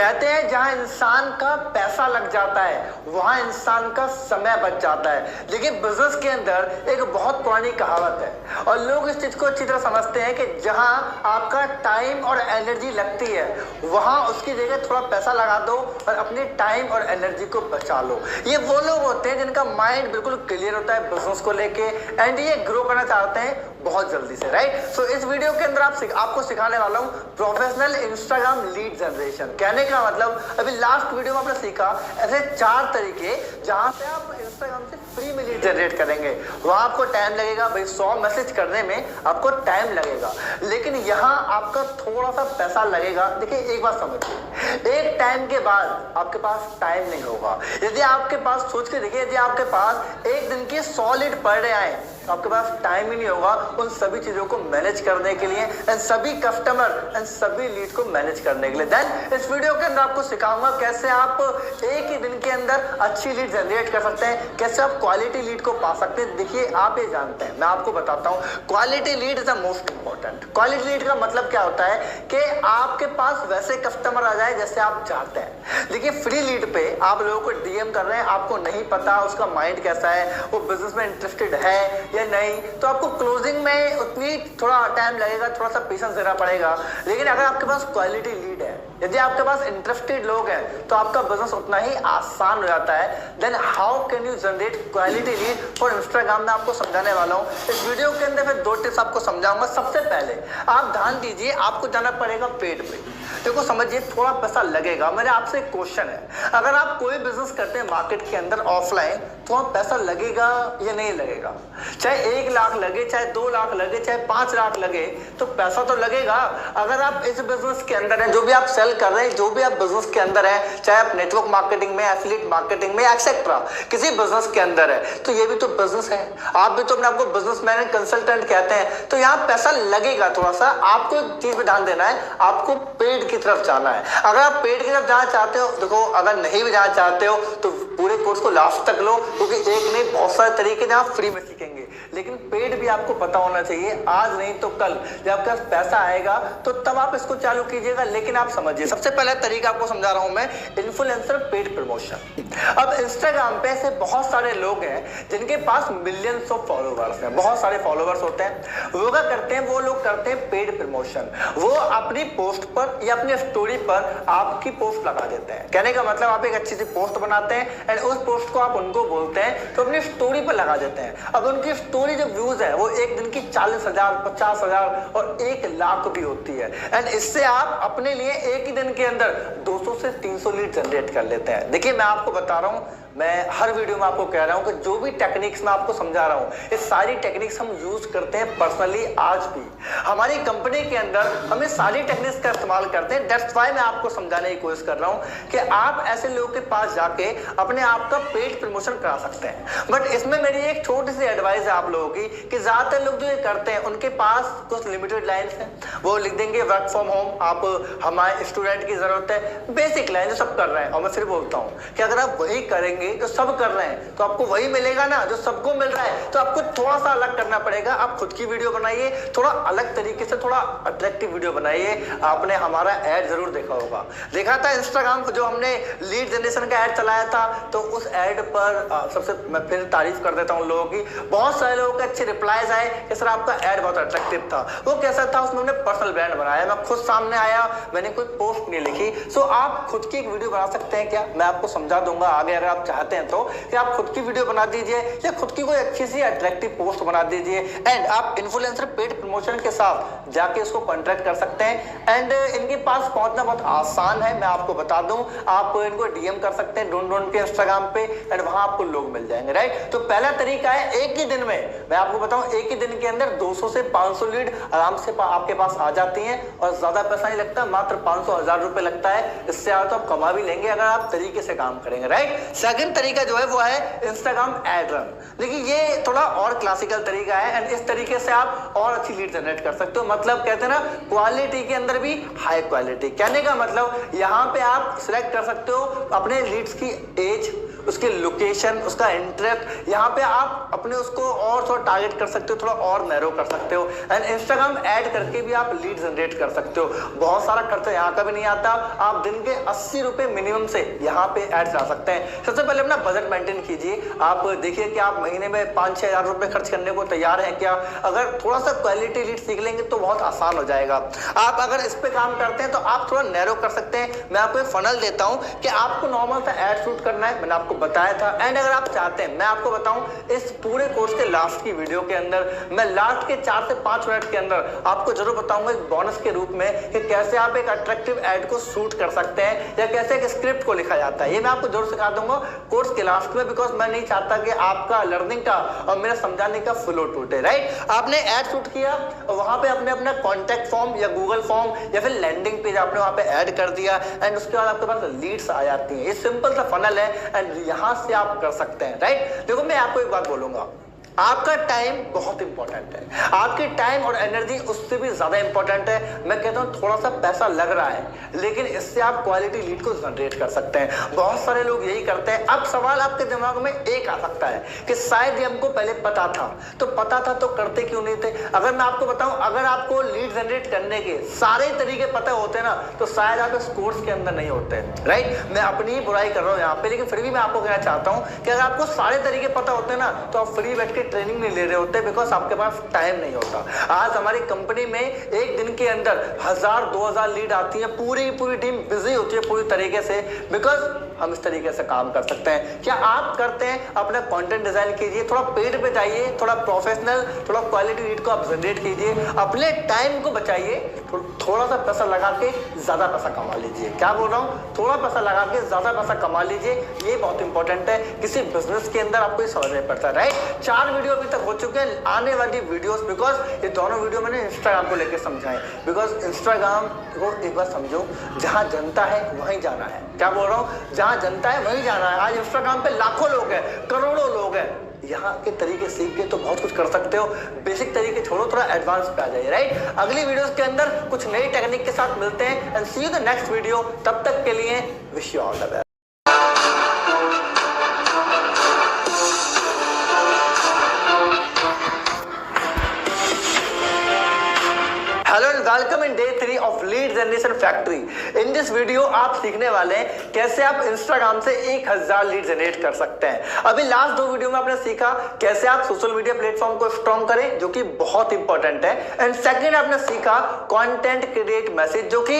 कहते हैं जहां इंसान का पैसा लग जाता है वहां इंसान का समय बच जाता है। लेकिन बिजनेस के अंदर एक बहुत पुरानी कहावत है और लोग इस चीज को अच्छी तरह समझते हैं कि जहां आपका टाइम और एनर्जी लगती है वहां उसकी जगह थोड़ा पैसा लगा दो और अपनी टाइम और एनर्जी को बचा लो। ये वो लोग होते हैं जिनका माइंड बिल्कुल क्लियर होता है बिजनेस को लेके एंड ये ग्रो करना चाहते हैं बहुत जल्दी से, राइट। सो इस वीडियो के अंदर आपको सिखाने वाला हूँ प्रोफेशनल इंस्टाग्राम लीड जनरेशन। कहने का मतलब अभी लास्ट वीडियो में आपने सीखा ऐसे 4 तरीके जहां से आप इंस्टाग्राम से फ्री में लीड जनरेट करेंगे। वहां आपको टाइम लगेगा भाई, 100 मैसेज करने में आपको टाइम लगेगा, लेकिन यहाँ आपका थोड़ा सा पैसा लगेगा। देखिए एक बात समझिए, एक टाइम के बाद आपके पास टाइम नहीं होगा। यदि आपके पास, सोच के देखिए, यदि आपके पास एक दिन की 100 लीड पर डे आए तो आपके पास टाइम ही नहीं होगा उन सभी चीजों को मैनेज करने के लिए एंड सभी कस्टमर एंड सभी लीड को मैनेज करने के लिए। देन इस वीडियो के अंदर आपको सिखाऊंगा कैसे आप एक ही दिन के अंदर अच्छी लीड जनरेट कर सकते हैं, कैसे आप क्वालिटी लीड को पा सकते हैं। देखिए आप ये जानते हैं, मैं आपको बताता हूँ, quality lead is the most important. Quality lead का मतलब क्या होता है कि आपके पास वैसे कस्टमर आ जाए जैसे आप चाहते हैं। देखिए फ्री लीड पे आप लोगों को डीएम कर रहे हैं, आपको नहीं पता उसका माइंड कैसा है, वो बिजनेस में इंटरेस्टेड है या नहीं, तो आपको क्लोजिंग में उतनी थोड़ा टाइम लगेगा, थोड़ा सा पेशेंस देना पड़ेगा। लेकिन अगर आपके पास क्वालिटी लीड है, यदि आपके पास इंटरेस्टेड लोग हैं तो आपका बिजनेस उतना ही आसान हो जाता है। Then how can you generate quality lead for Instagram में आपको समझाने वाला हूँ इस वीडियो के अंदर। फिर 2 टिप्स आपको समझाऊंगा। सबसे पहले आप ध्यान दीजिए, आपको जाना पड़ेगा पेड पे। देखो समझिए, थोड़ा पैसा लगेगा। मेरा आपसे एक क्वेश्चन है, अगर आप कोई बिजनेस करते हैं मार्केट के अंदर ऑफलाइन, तो वहां पैसा लगेगा या नहीं लगेगा? चाहे 1 लाख लगे, चाहे 2 लाख लगे, चाहे 5 लाख लगे, तो पैसा तो लगेगा। अगर आप इस बिजनेस के अंदर है, जो भी आप सेल कर रहे हैं, जो भी आप बिजनेस के अंदर है, चाहे आप नेटवर्क मार्केटिंग में, एफिलिएट मार्केटिंग में, एक्सेट्रा किसी बिजनेस के अंदर है, तो ये भी तो बिजनेस है। आप भी तो अपने आपको बिजनेसमैन एंड कंसल्टेंट कहते हैं, तो यहाँ पैसा लगेगा थोड़ा सा। आपको एक चीज पे ध्यान देना है, आपको पेड की तरफ जाना है। अगर आप पेड की तरफ जाना चाहते हो, देखो अगर नहीं भी जाना चाहते हो तो पूरे कोर्स को लास्ट तक लो, क्योंकि एक नहीं बहुत सारे तरीके जहाँ फ्री में सीखेंगे। लेकिन पेड भी आपको पता होना चाहिए, आज नहीं तो कल जब आपके पास पैसा आएगा तो तब आप इसको चालू कीजिएगा। लेकिन आप समझिए, सबसे पहला तरीका आपको समझा रहा हूं मैं, इन्फ्लुएंसर पेड प्रमोशन। अब इंस्टाग्राम पे ऐसे बहुत सारे लोग हैं जिनके पास मिलियंस ऑफ फॉलोवर्स हैं, बहुत सारे फॉलोवर्स होते हैं। वो क्या करते हैं, वो लोग करते हैं पेड प्रमोशन। वो अपनी पोस्ट पर या अपनी स्टोरी पर आपकी पोस्ट लगा देते हैं। कहने का मतलब आप एक अच्छी सी पोस्ट बनाते हैं एंड उस पोस्ट को आप उनको बोलते हैं तो अपनी स्टोरी पर लगा देते हैं। अब उनकी स्टोरी जो व्यूज है वो एक दिन की 40,000, 50,000 और 1 लाख भी होती है। एंड इससे आप अपने लिए एक ही दिन के अंदर 200 से 300 लीड जनरेट कर लेते हैं। देखिए मैं आपको बता रहा हूँ, मैं हर वीडियो में आपको कह रहा हूं कि जो भी टेक्निक्स मैं आपको समझा रहा हूं, ये सारी टेक्निक्स हम यूज करते हैं पर्सनली। आज भी हमारी कंपनी के अंदर हम ये सारी टेक्निक्स का इस्तेमाल करते हैं। दैट्स व्हाई मैं आपको समझाने की कोशिश कर रहा हूं कि आप ऐसे लोगों के पास जाके अपने आप का पेड प्रमोशन करा सकते हैं। बट इसमें मेरी एक छोटी सी एडवाइस है आप लोगों की कि ज्यादातर लोग जो ये करते हैं उनके पास कुछ लिमिटेड लाइन्स हैं, वो लिख देंगे वर्क फ्रॉम होम, आप हमारे स्टूडेंट की जरूरत है, बेसिक लाइन जो सब कर रहे हैं। और मैं फिर बोलता हूँ कि अगर आप वही करेंगे जो सब कर रहे हैं तो आपको वही मिलेगा ना जो सबको मिल रहा है। तो आपको थोड़ा सा अलग करना पड़ेगा। आप खुद की वीडियो बनाइए, थोड़ा अलग तरीके से, थोड़ा अट्रैक्टिव वीडियो बनाइए। आपने हमारा ऐड जरूर देखा होगा, देखा था इंस्टाग्राम पर जो हमने लीड जनरेशन का ऐड चलाया था, तो उस ऐड पर सबसे मैं फिर तारीफ कर देता हूँ लोगों की। बहुत सारे लोगों के अच्छे रिप्लाईज आए कि सर आपका ऐड बहुत अट्रैक्टिव था। वो कैसा था, उसमें हमने पर्सनल ब्रांड बनाया, मैं खुद सामने आया, मैंने कोई पोस्ट नहीं लिखी। सो आप खुद की एक वीडियो बना सकते हैं क्या, मैं आपको समझा दूंगा आगे अगर आप चाहते हैं तो, कि आप खुद की वीडियो बना दीजिए या खुद की कोई अच्छी सी अट्रैक्टिव पोस्ट बना दीजिए एंड आप इन्फ्लुएंसर पेड प्रमोशन के साथ जाके इसको कॉन्ट्रैक्ट कर सकते हैं। एंड इनके पास पहुंचना बहुत आसान है, मैं आपको बता दूं, आप इनको डीएम कर सकते हैं ढूंढ के इंस्टाग्राम पे एंड वहां आपको लोग मिल जाएंगे, राइट। तो पहला तरीका है, एक ही दिन में, मैं आपको बताऊं, एक ही दिन के अंदर 200 से 500 लीड आराम से आपके पास आ जाती हैं और ज्यादा पैसा नहीं लगता, मात्र 500-1000 रुपए लगता है। इससे आप तो कमा भी लेंगे अगर आप तरीके से काम करेंगे, राइट। सेकंड तरीका जो है वो है इंस्टाग्राम एड रन। देखिए ये थोड़ा और क्लासिकल तरीका है एंड इस तरीके से आप और अच्छी लीड जनरेट कर सकते हो। मतलब कहते हैं ना, क्वालिटी के अंदर भी हाई क्वालिटी। कहने का मतलब यहाँ पे आप सिलेक्ट कर सकते हो अपने लीड्स की एज, उसकी लोकेशन, उसका इंटरेस्ट, यहाँ पे आप अपने उसको और थोड़ा टारगेट कर सकते हो, थोड़ा और नैरो कर सकते हो। एंड इंस्टाग्राम ऐड करके भी आप लीड जनरेट कर सकते हो। बहुत सारा खर्चा यहाँ का भी नहीं आता। आप दिन के 80 रुपए मिनिमम से यहाँ पे ऐड ला सकते हैं। सबसे पहले अपना बजट मेंटेन कीजिए। आप देखिए कि आप महीने में 5-6 हजार रुपए खर्च करने को तैयार हैं क्या। अगर थोड़ा सा क्वालिटी लीड सीख लेंगे तो बहुत आसान हो जाएगा। आप अगर इस पे काम करते हैं तो आप थोड़ा नैरो कर सकते हैं। मैं आपको एक फनल देता हूं कि आपको नॉर्मल सा ऐड शूट करना है, मैंने आपको बताया था। एंड अगर आप चाहते हैं, मैं आपको बताऊं, इस पूरे कोर्स के लास्ट की वीडियो के अंदर मैं लास्ट के 4 से 5 मिनट के अंदर आपको जरूर बताऊंगा एक बोनस के रूप में कि कैसे आप एक अट्रैक्टिव ऐड को शूट कर सकते हैं या कैसे एक स्क्रिप्ट को लिखा जाता है। ये मैं आपको जरूर सिखा दूंगा कोर्स के लास्ट में, बिकॉज मैं नहीं चाहता कि आपका लर्निंग का और मेरा समझाने का फ्लो टूटे। राइट, आपने ऐड शूट किया, वहां पे आपने अपना कॉन्टैक्ट फॉर्म या गूगल फॉर्म या फिर लैंडिंग पेज आपने वहां पे ऐड कर दिया एंड उसके बाद आपके पास लीड्स आ जाती हैं। ये सिंपल सा फनल है एंड यहां से आप कर सकते हैं। राइट, देखो मैं आपको एक बात बोलूंगा, आपका टाइम बहुत इंपॉर्टेंट है। आपकी टाइम और एनर्जी उससे भी ज्यादा इंपॉर्टेंट है। मैं कहता हूं थोड़ा सा पैसा लग रहा है लेकिन इससे आप क्वालिटी लीड को जनरेट कर सकते हैं। बहुत सारे लोग यही करते हैं। अब सवाल आपके दिमाग में एक आ सकता है कि शायद ये हमको पहले पता था, तो पता था तो करते क्यों नहीं थे। अगर मैं आपको बताऊं, अगर आपको लीड जनरेट करने के सारे तरीके पता होते ना तो शायद आप इस कोर्स के अंदर नहीं होते। राइट, मैं अपनी ही बुराई कर रहा हूं यहाँ पे, लेकिन फिर भी मैं आपको कहना चाहता हूं कि अगर आपको सारे तरीके पता होते ना तो आप फ्री बैठ के ट्रेनिंग नहीं ले रहे होते, बिकॉज आपके पास टाइम नहीं होता। आज हमारी कंपनी में एक दिन के अंदर 1000-2000 लीड आती है, पूरी टीम बिजी होती है पूरी तरीके से, बिकॉज हम इस तरीके से काम कर सकते हैं। क्या आप करते हैं? अपना कंटेंट डिजाइन कीजिए, थोड़ा पेड पे जाइए, थोड़ा प्रोफेशनल, थोड़ा क्वालिटी लीड को आप जनरेट कीजिए, अपने टाइम को बचाइए, थोड़ा सा पैसा लगा के ज्यादा पैसा कमा लीजिए। क्या बोल रहा हूँ, थोड़ा पैसा लगा के ज्यादा पैसा कमा लीजिए, ये बहुत इंपॉर्टेंट है किसी बिजनेस के अंदर। आपको ये समझना पड़ता है। राइट, 4 वीडियो अभी तक हो चुके हैं। आने वाली वीडियोस, बिकॉज ये दोनों वीडियो मैंने इंस्टाग्राम को लेकर समझाए, बिकॉज इंस्टाग्राम को एक बार समझो, जहां जनता है वहीं जाना है। क्या बोल रहा हूँ, जहां जनता है वहीं जाना है। आज इंस्टाग्राम पे लाखों लोग हैं, करोड़ों लोग हैं। यहाँ के तरीके सीख के तो बहुत कुछ कर सकते हो। बेसिक तरीके छोड़ो, थोड़ा एडवांस पे आ जाइए। राइट, अगली वीडियोस के अंदर कुछ नई टेक्निक के साथ मिलते हैं and see you the next video. तब तक के लिए wish you all the best. Hello and welcome in day 3 of lead generation factory. In this video आप सीखने वाले हैं कैसे आप इंस्टाग्राम से 1000 लीड जनरेट कर सकते हैं। अभी लास्ट 2 वीडियो में आपने सीखा कैसे आप सोशल मीडिया प्लेटफॉर्म को स्ट्रॉन्ग करें, जो कि बहुत इंपॉर्टेंट है। एंड सेकंड आपने सीखा कंटेंट क्रिएट मैसेज, जो कि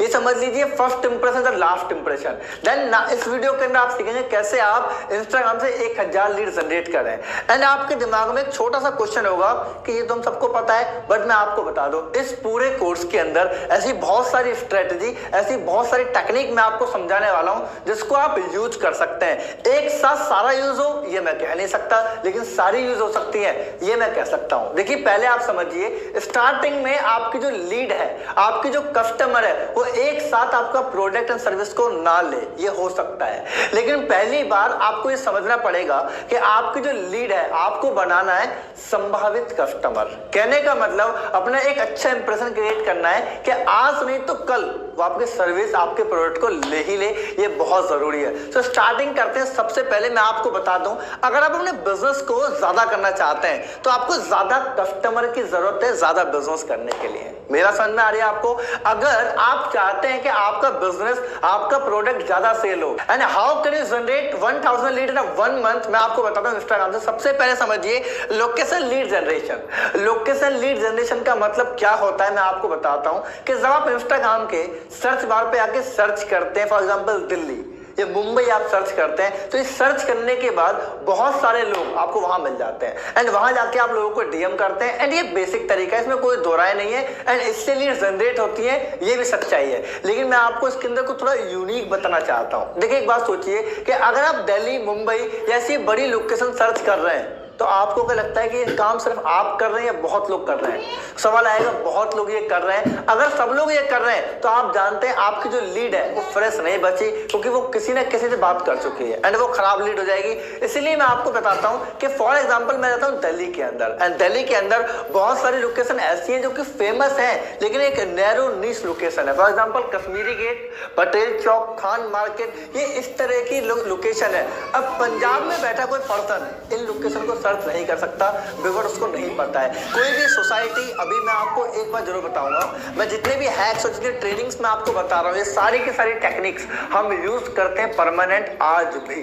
ये समझ लीजिए फर्स्ट इंप्रेशन और लास्ट इंप्रेशन। देन इस वीडियो के अंदर आप सीखेंगे कैसे आप इंस्टाग्राम से 1000 लीड जनरेट करें। एंड आपके दिमाग में एक छोटा सा क्वेश्चन होगा कि ये तो हम सबको पता है, बट मैं आपको बता दूं, इस पूरे कोर्स के अंदर ऐसी बहुत सारी स्ट्रेटजी, ऐसी बहुत सारी टेक्निक मैं आपको समझाने वाला हूं जिसको आप यूज कर सकते हैं। एक साथ सारा यूज हो ये मैं कह नहीं सकता, लेकिन सारी यूज हो सकती है ये मैं कह सकता हूं। देखिए पहले आप समझिए, स्टार्टिंग में आपकी जो लीड है, आपकी जो कस्टमर है, वो एक साथ आपका प्रोडक्ट एंड सर्विस को ना ले, ये हो सकता है। लेकिन पहली बार आपको ये समझना पड़ेगा कि आपकी जो लीड है आपको बनाना है संभावित कस्टमर। कहने का मतलब अपना एक अच्छा इंप्रेशन क्रिएट करना है कि आज नहीं तो कल वो आपके सर्विस, आपके प्रोडक्ट को ले ही ले, ये बहुत जरूरी है। तो स्टार्टिंग करते हैं। सबसे पहले मैं आपको बता दूं, अगर आप अपने बिजनेस को ज्यादा करना चाहते हैं तो आपको ज्यादा कस्टमर की जरूरत है ज्यादा बिजनेस करने के लिए। मेरा समझ में आ रही है आपको? अगर आप चाहते हैं कि आपका बिजनेस, आपका प्रोडक्ट ज्यादा सेल हो, and how can you generate 1000 lead in 1 month, मैं आपको बताता हूं इंस्टाग्राम से। सबसे पहले समझिए location lead generation. Location lead generation का मतलब क्या होता है मैं आपको बताता हूं कि जब आप इंस्टाग्राम के सर्च बार पे आके सर्च करते हैं, फॉर एग्जांपल दिल्ली या मुंबई आप सर्च करते हैं, तो इस सर्च करने के बाद बहुत सारे लोग आपको वहां मिल जाते हैं एंड वहां जाके आप लोगों को डीएम करते हैं। एंड ये बेसिक तरीका है, इसमें कोई दो राय नहीं है एंड इससे लीड जनरेट होती है, ये भी सच्चाई है। लेकिन मैं आपको इसके अंदर को थोड़ा यूनिक बताना चाहता हूं। देखिए एक बात सोचिए कि अगर आप दिल्ली, मुंबई या ऐसी बड़ी लोकेशन सर्च कर रहे हैं तो आपको क्या लगता है कि ये काम सिर्फ आप कर रहे हैं या बहुत लोग कर रहे हैं? सवाल आएगा, बहुत लोग ये कर रहे हैं। अगर सब लोग ये कर रहे हैं तो आप जानते हैं आपकी जो लीड है वो फ्रेश नहीं बची, क्योंकि वो किसी न किसी से बात कर चुकी है एंड वो खराब लीड हो जाएगी। इसलिए मैं आपको बताता हूँ कि फॉर एग्जाम्पल मैं रहता हूँ दिल्ली के अंदर, एंड दिल्ली के अंदर बहुत सारी लोकेशन ऐसी हैं जो कि फेमस है, लेकिन एक नैरो नीश लोकेशन है। For example Kashmiri Gate, Patel Chowk, Khan Market, ये इस तरह की लोकेशन है। अब पंजाब में बैठा कोई पर्सन इन लोकेशन को सर्च नहीं कर सकता बिकॉज उसको नहीं पता है। कोई भी सोसाइटी, अभी मैं आपको एक बार जरूर बताऊंगा, मैं जितने भी हैक्स और जितने ट्रेनिंग्स मैं आपको बता रहा हूँ, ये सारी की सारी टेक्निक्स हम यूज करते हैं परमानेंट आज भी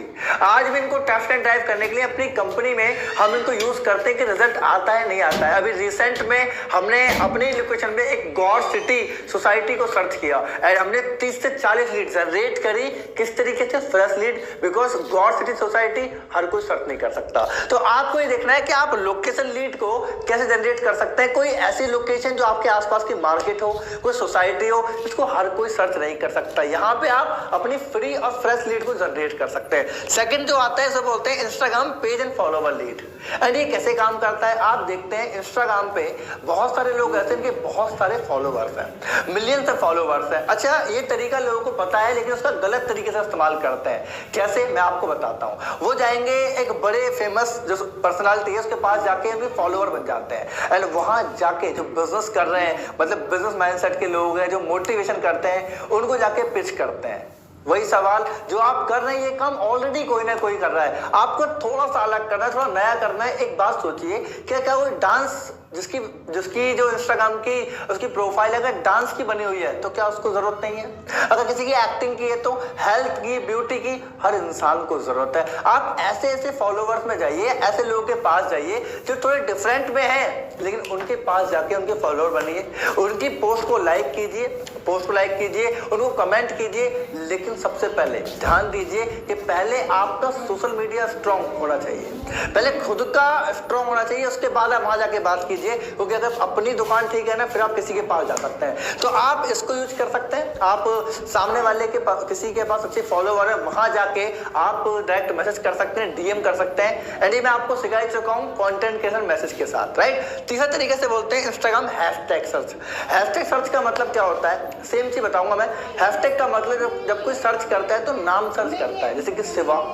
इनको टेस्ट एंड ड्राइव करने के लिए अपनी कंपनी में हम इनको यूज करते हैं कि रिजल्ट आता है नहीं आता है। अभी रिसेंट में हमने अपनी लोकेशन में एक गौर सिटी सोसाइटी को सर्च किया एंड हमने 30 से 40 लीड्स रेट करी। किस तरीके से? Fresh lead, because Gaur city society हर कोई सर्च नहीं कर सकता। तो आपको ये देखना है कि आप लोकेशन लीड को कैसे जनरेट कर सकते हैं। कोई ऐसी लोकेशन जो आपके आसपास की मार्केट हो, कोई सोसाइटी हो, इसको हर कोई सर्च नहीं कर सकता। यहाँ पे आप अपनी फ्री और फ्रेश लीड को जनरेट कर सकते हैं। सेकंड जो आता है, इसे बोलते हैं Instagram page and follower lead. And ये कैसे काम करता है? आप देखते हैं इंस्टाग्राम पे बहुत सारे लोग ऐसे हैं, इनके बहुत सारे फॉलोवर्स हैं, मिलियंस ऑफ फॉलोवर्स हैं। अच्छा, ये तरीका लोगों को पता है लेकिन उसका गलत तरीके से इस्तेमाल करते हैं। कैसे? मैं आपको बताता हूँ। वो जाएंगे एक बड़े फेमस जो पर्सनालिटी है उसके पास जाके उनके फॉलोवर बन जाते हैं एंड वहां जाके जो बिजनेस कर रहे हैं, मतलब बिजनेस माइंडसेट के लोग हैं जो मोटिवेशन करते हैं, उनको जाके पिच करते हैं। वही सवाल जो आप कर रहे हैं, ये काम ऑलरेडी कोई ना कोई कर रहा है, आपको थोड़ा सा अलग करना है, थोड़ा नया करना है। एक बात सोचिए, क्या वो डांस जिसकी जो इंस्टाग्राम की उसकी प्रोफाइल अगर डांस की बनी हुई है तो क्या उसको जरूरत नहीं है? अगर किसी की एक्टिंग की है तो हेल्थ की, ब्यूटी की, हर इंसान को जरूरत है। आप ऐसे फॉलोवर्स में जाइए, ऐसे लोगों के पास जाइए जो थोड़े डिफरेंट में हैं, लेकिन उनके पास जाके उनके फॉलोवर बनिए, उनकी पोस्ट को लाइक कीजिए, उनको कमेंट कीजिए। लेकिन सबसे पहले ध्यान दीजिए कि पहले आपका सोशल मीडिया स्ट्रांग होना चाहिए, पहले खुद का स्ट्रांग होना चाहिए, उसके बाद आप वहां जाके बात कीजिए। क्योंकि अगर अपनी दुकान ठीक है ना, फिर आप किसी के पास जा सकते हैं। तो आप इसको यूज कर सकते हैं। आप सामने वाले के पास, किसी के पास अच्छे फॉलोवर है, वहां जाके आप डायरेक्ट मैसेज कर सकते हैं, डीएम कर सकते हैं। एंड ये मैं आपको सिखा ही चुका हूं कंटेंट के साथ, मैसेज के साथ, राइट। तीसरा तरीके से बोलते हैं Instagram hashtag search. Hashtag search का मतलब क्या होता है? सेम चीज बताऊंगा मैं। हैशटैग का मतलब जब कोई सर्च करता है तो नाम सर्च करता है, जैसे कि शिवा,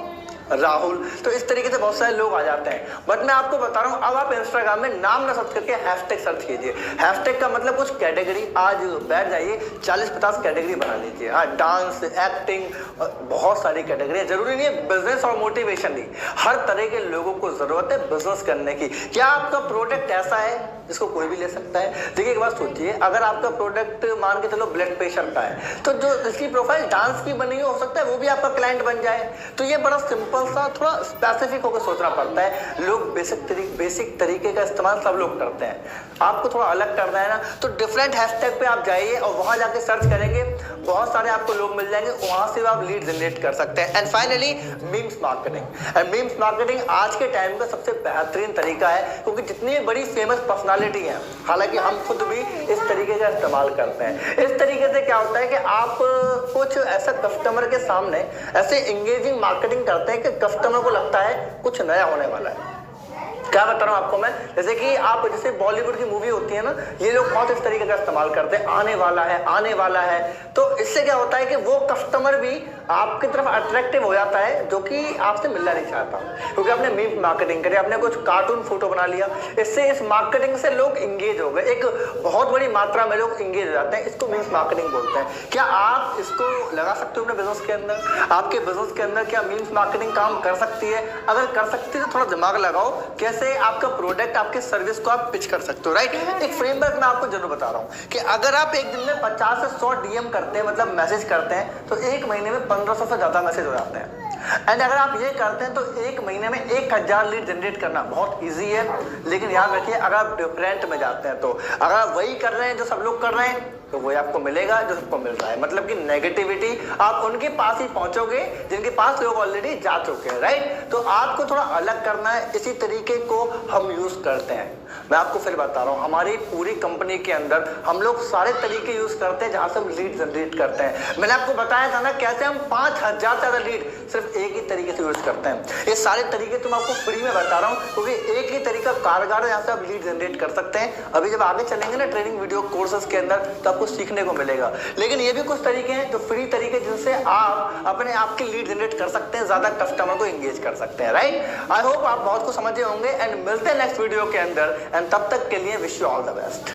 राहुल, तो इस तरीके से बहुत सारे लोग आ जाते हैं। बट मैं आपको बता रहा हूं, अब आप इंस्टाग्राम में नाम ना सर्च करके हैशटैग सर्च कीजिए। हैशटैग का मतलब कुछ कैटेगरी, आज बैठ जाइए 40-50 कैटेगरी बना लीजिए। हाँ, डांस, एक्टिंग, बहुत सारी कैटेगरी है। जरूरी नहीं है बिजनेस और मोटिवेशन नहीं, हर तरह के लोगों को जरूरत है बिजनेस करने की। क्या आपका प्रोडक्ट ऐसा है जिसको कोई भी ले सकता है? देखिए एक बात सोचिए, अगर आपका प्रोडक्ट मान के चलो ब्लड प्रेशर का है, तो जो इसकी प्रोफाइल डांस की बनी हो सकता है वो भी आपका क्लाइंट बन जाए। तो ये बड़ा सिंपल सा, थोड़ा स्पेसिफिक होकर सोचना पड़ता है। लोग बेसिक तरीके का इस्तेमाल सब लोग करते हैं, आपको थोड़ा अलग करना है ना, तो डिफरेंट हैशटैग पे आप जाइए और वहां जाके सर्च करेंगे, बहुत सारे आपको लोग मिल जाएंगे, वहां से आप लीड जनरेट कर सकते हैं। And finally memes marketing. And memes marketing आज के टाइम का सबसे बेहतरीन तरीका है, क्योंकि जितनी बड़ी फेमस पर्सनालिटी है, हालांकि हम खुद भी इस तरीके का इस्तेमाल करते हैं। इस तरीके से क्या होता है कि आप कुछ ऐसा कस्टमर के सामने ऐसे एंगेजिंग मार्केटिंग करते हैं कि कस्टमर को लगता है कुछ नया होने वाला है। क्या बता रहा हूं आपको मैं, जैसे कि आप जैसे बॉलीवुड की मूवी होती है ना, ये लोग बहुत इस तरीके का इस्तेमाल करते हैं, आने वाला है। तो इससे क्या होता है कि वो कस्टमर भी आपकी तरफ अट्रैक्टिव हो जाता है, जो कि आपसे मिलना नहीं चाहता, क्योंकि आपने मीम मार्केटिंग करी, आपने कुछ कार्टून फोटो बना लिया। इससे इस मार्केटिंग से लोग इंगेज हो गए, एक बहुत बड़ी मात्रा में लोग इंगेज हो जाते हैं। इसको मीम्स मार्केटिंग बोलते हैं। क्या आप इसको लगा सकते हो अपने बिजनेस के अंदर? आपके बिजनेस के अंदर क्या मीम्स मार्केटिंग काम कर सकती है? अगर कर सकती है तो थोड़ा दिमाग लगाओ, कैसे आपका प्रोडक्ट, आपके सर्विस को आप पिच कर सकते हो, राइट। एक फ्रेमवर्क मैं आपको जरूर बता रहा हूं कि अगर आप एक दिन में 50 से 100 डीएम करते हैं, मतलब मैसेज करते हैं, तो एक महीने में 1500 से ज्यादा मैसेज हो जाते हैं। एंड अगर आप ये करते हैं तो एक महीने में 1000 लीड जनरेट करना बहुत इजी है। लेकिन याद रखिए, अगर आप डिफरेंट में जाते हैं, तो अगर आप वही कर रहे हैं जो सब लोग कर रहे हैं, तो वही आपको मिलेगा जो सबको मिल रहा है। मतलब कि नेगेटिविटी आप उनके पास ही पहुंचोगे जिनके पास लोग ऑलरेडी जा चुके हैं, राइट। तो आपको थोड़ा अलग करना है, इसी तरीके को हम यूज करते हैं। मैं आपको फिर बता रहा हूं, हमारी पूरी कंपनी के अंदर हम लोग सारे तरीके यूज करते हैं जहां से हम लीड जनरेट करते हैं। मैंने आपको बताया था ना कैसे हम 5000 से ज्यादा लीड सिर्फ एक ही तरीके से यूज करते हैं। ये सारे तरीके तो मैं आपको फ्री में बता रहा हूं क्योंकि एक ही तरीका कारगर है जहां से आप लीड जनरेट कर सकते हैं। अभी जब आगे चलेंगे ना ट्रेनिंग वीडियो कोर्सेज के अंदर तो आपको सीखने को मिलेगा। लेकिन ये भी कुछ तरीके हैं जो फ्री तरीके जिनसे आप अपने आप की लीड जनरेट कर सकते हैं, ज्यादा कस्टमर को एंगेज कर सकते हैं, राइट। आई होप आप बहुत कुछ समझे होंगे एंड मिलते हैं नेक्स्ट वीडियो के अंदर एंड तब तक के लिए wish you all the best.